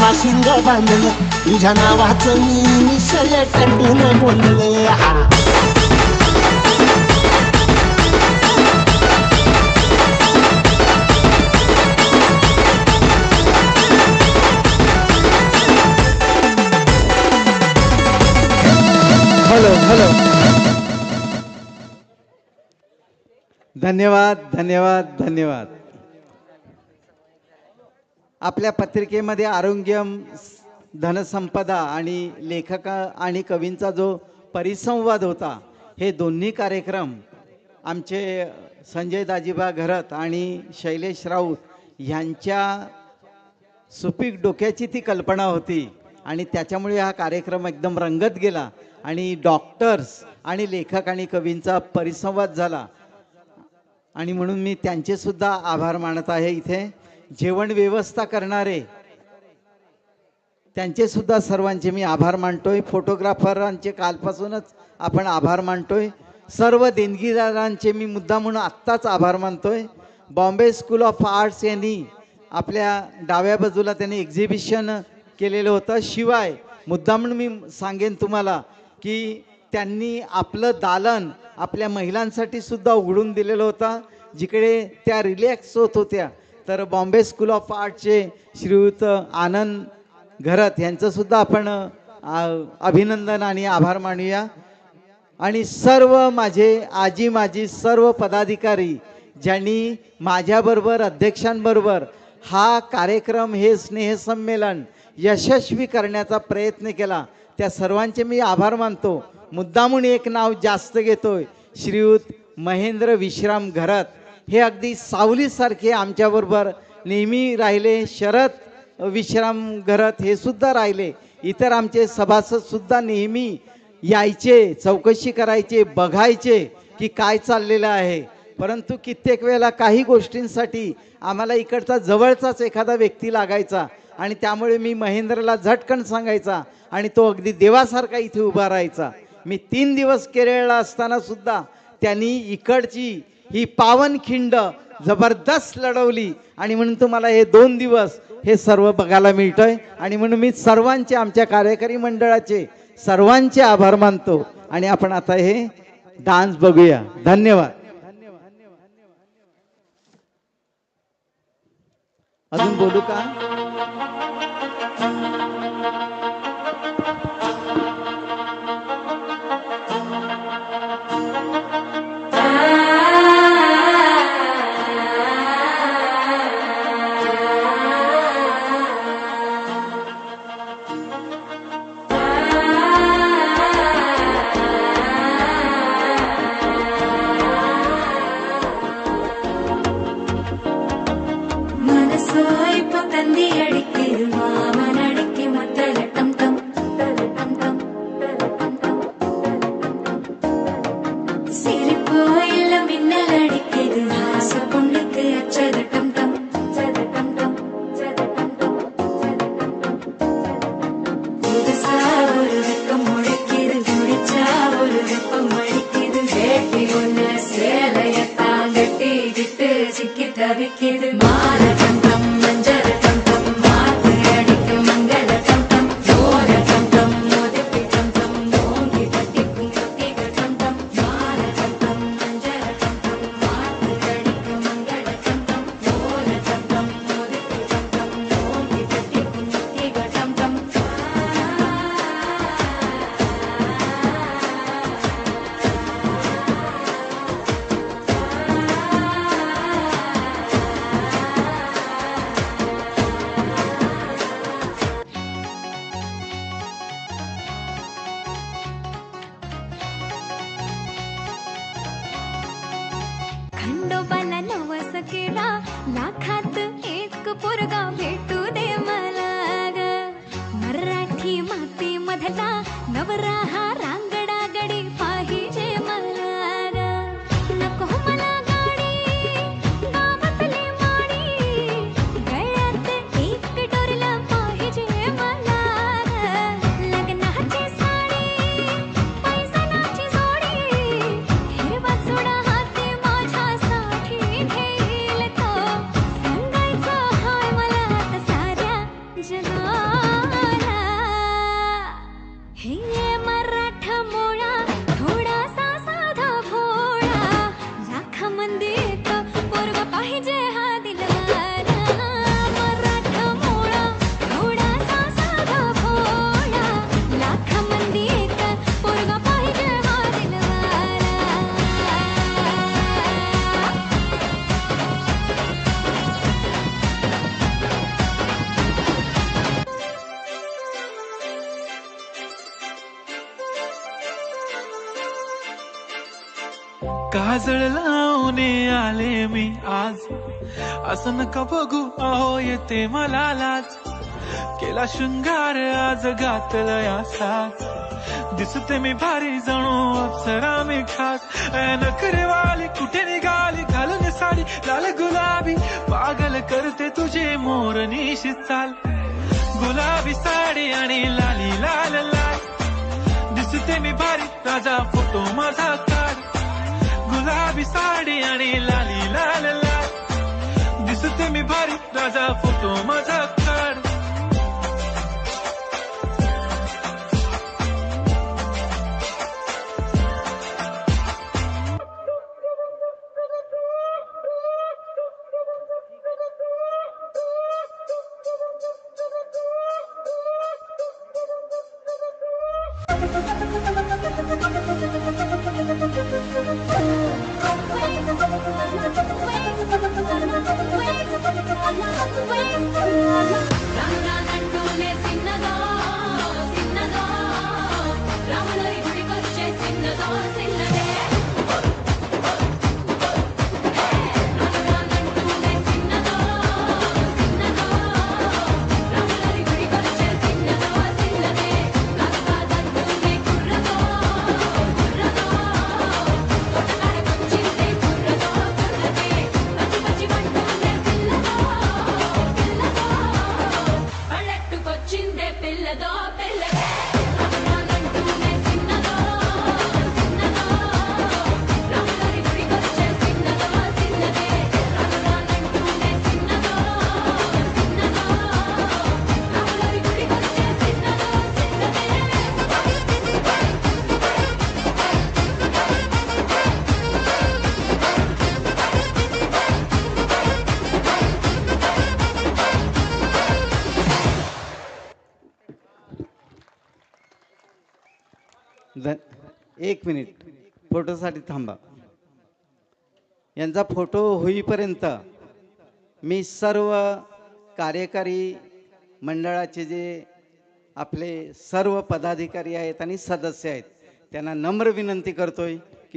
बाशिंग बांधलं तुझ्या नावाचं मी मिसळ टंडून बोललं हॅलो हॅलो धन्यवाद धन्यवाद धन्यवाद. आपल्या पत्रिकेमध्ये आरोग्यम धनसंपदा आणि लेखक आणि कवींचा जो परिसंवाद होता, हे दोन्ही कार्यक्रम आमचे संजय दाजीबा घरत आणि शैलेश राऊत यांच्या सुपीक डोक्याची ती कल्पना होती आणि त्याच्यामुळे हा कार्यक्रम एकदम रंगत गेला आणि डॉक्टर्स आणि लेखक आणि कवींचा परिसंवाद झाला आणि म्हणून मी त्यांचे सुद्धा आभार मानत आहे. इथे जेवण व्यवस्था करणारे त्यांचे सुद्धा सर्वांचे मी आभार मानतोय. फोटोग्राफरांचे कालपासूनच आपण आभार मानतोय. सर्व देणगीदारांचे मी मुद्दा म्हणून आत्ताच आभार मानतोय. बॉम्बे स्कूल ऑफ आर्ट्स यांनी आपल्या डाव्या बाजूला त्यांनी एक्झिबिशन केलेलं होतं. शिवाय मुद्दा म्हणून मी सांगेन तुम्हाला की त्यांनी आपलं दालन आपल्या महिलांसाठी सुद्धा उघडून दिलेलं होतं, जिकडे त्या रिलॅक्स होत होत्या. तर बॉम्बे स्कूल ऑफ आर्टचे श्रीयुत आनंद घरत यांचं सुद्धा आपण अभिनंदन आणि आभार मानूया. आणि सर्व माझे आजी माजी सर्व पदाधिकारी ज्यांनी माझ्याबरोबर अध्यक्षांबरोबर हा कार्यक्रम हे स्नेहसंमेलन यशस्वी करण्याचा प्रयत्न केला, त्या सर्वांचे मी आभार मानतो. मुद्दामून एक नाव जास्त घेतोय, श्रीयुत महेंद्र विश्राम घरत. हे अगदी सावलीसारखे आमच्याबरोबर नेहमी राहिले. शरद विश्राम घरत हे सुद्धा राहिले. इतर आमचे सभासद सुद्धा नेहमी यायचे, चौकशी करायचे, बघायचे की काय चाललेलं आहे. परंतु कित्येक वेळेला काही गोष्टींसाठी आम्हाला इकडचा जवळचाच एखादा व्यक्ती लागायचा आणि त्यामुळे मी महेंद्रला झटकन सांगायचा आणि तो अगदी देवासारखा इथे उभा राहायचा. मी 3 दिवस केरळला असताना सुद्धा त्यांनी इकडची ही पावनखिंड जबरदस्त लढवली आणि म्हणून तुम्हाला हे 2 दिवस हे सर्व बघायला मिळतंय. आणि म्हणून मी सर्वांचे, आमच्या कार्यकारी मंडळाचे सर्वांचे आभार मानतो. आणि आपण आता हे डान्स बघूया. धन्यवाद. अजून बोलू का? काजळ लावून आले मी आज, असं नका बघू अहो येते मला लाज. केला शृंगार आज घातला या साज, दिसते मी भारी जणू अप्सरा मी खास. नखरेवाली कुठे निघाली घालून साडी लाल गुलाबी, पागल करते तुझे मोरनीशी चाल. गुलाबी साडी आणि लाली लाल लाल, दिसते मी भारी राजा फोटो माझा काढ. गुलाबी साडी आणि लाली लाल लाल, दिसते मी भारी राजा फोटो माझा काढ. एक मिनिट, फोटोसाठी थांबा. यांचा फोटो होईपर्यंत मी सर्व कार्यकारी मंडळाचे जे आपले सर्व पदाधिकारी आहेत आणि सदस्य आहेत त्यांना नम्र विनंती करतोय